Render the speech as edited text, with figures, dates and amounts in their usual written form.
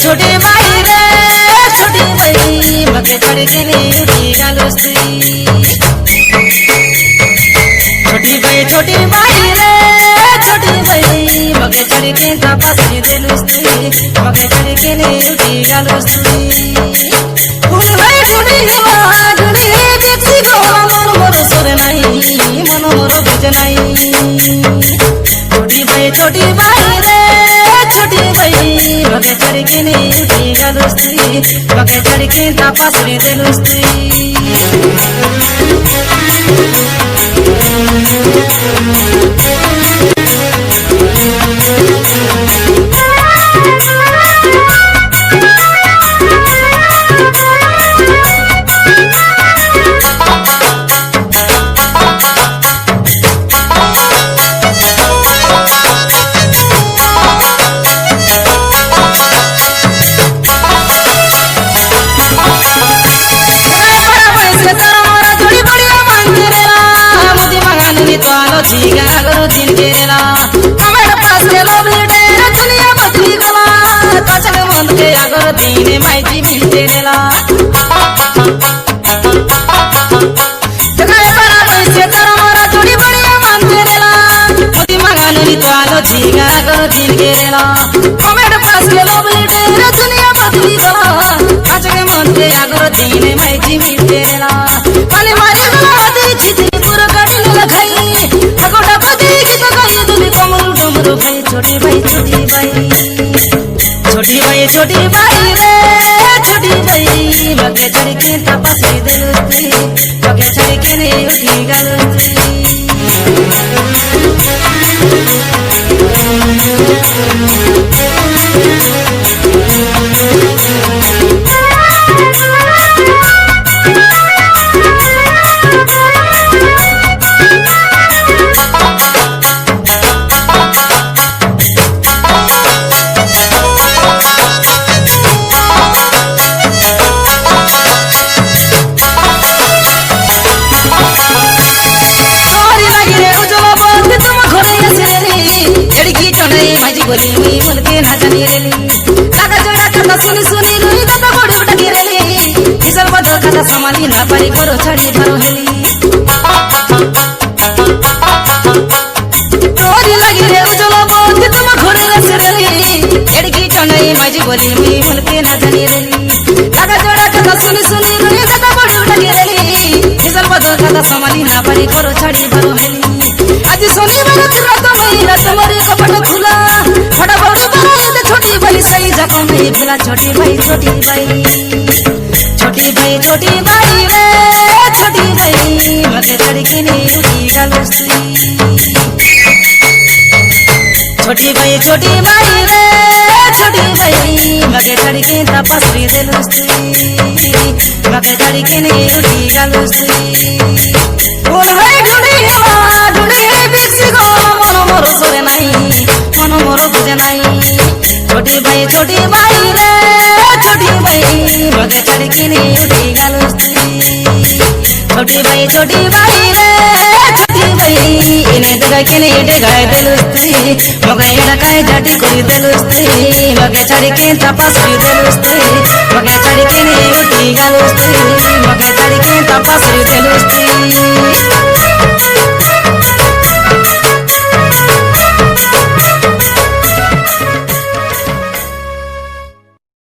छोटी बाई रे छोटी बाई मगे चढ़के ने उठी गालोस्ती छोटी बाई रे छोटी बाई मगे चढ़के तापासी देलुस्ती मगे चढ़के ने उठी गालोस्ती फूल भाई फूली हवा गुनी देखसी गो मन मोर सोर नहीं मन मोर बुझ नहीं छोटी बाई रे छोटी बाई मगे चढ़के ने उठी गालोस्ती मगे चढ़के तापासी देलुस्ती झीगा दिन केला हमारे पास के लोग डेरा दुनिया बदली गला तचक बंद के अगर दिन माई जी मिलते नेला जगाए बड़ा पैसे तर मोरा थोड़ी बढ़िया मानते नेला मोदी मंगाने नी तो आलो झीगा दिन केला हमारे पास के लोग डेरा दुनिया बदली गला तचक बंद के अगर दिन माई जी मिलते नेला पानी मारी गला दी छिती पूरा कटी लगाई भाई छोटी बाई रे छोटी बाई मगे चढ़के तापासी देलुस्ती मगे चढ़के ने उठी गालोस्ती बोली हुई मन के ना जानी रेली दादा जोड़ा कथा सुनी सुनी रुई दादा बड़ी बड़ा गिरेली किसल बदल कथा संभाली ना पारी करो छड़ी भरो हेली तोरी लगी रे उजलो बोल तुम घोड़े रसरेली एड़की चंडई माजी बोली हुई मन के ना जानी रेली दादा जोड़ा कथा सुनी सुनी रुई दादा बड़ी बड़ा गिरेली किसल बदल कथा संभाली ना पारी करो छड़ी भरो हेली आज शनिवार रात में रात मरे कपट खुला छोटी बाई सही जगह में भूला छोटी बाई रे छोटी बाई मगे चढ़के ने उठी गालोस्ती छोटी बाई रे छोटी बाई मगे चढ़के तापासी देलुस्ती मगे चढ़के ने उठी गालोस्ती बोल है ढूंढी बिक्सी गो मन मोर सोरे नहीं मन मोर बुझे नहीं छोटी बाई रे छोटी बाई मगे चढ़के ने उठी गालोस्ती छोटी बाई रे छोटी बाई इन्हें जगह के लिए डेगाए देलुस्ती मगे एड़काए जाटी कोई देलुस्ती मगे चढ़के तापासी देलुस्ती मगे चढ़के ने उठी गालोस्ती मगे चढ़के तापासी देलुस्ती।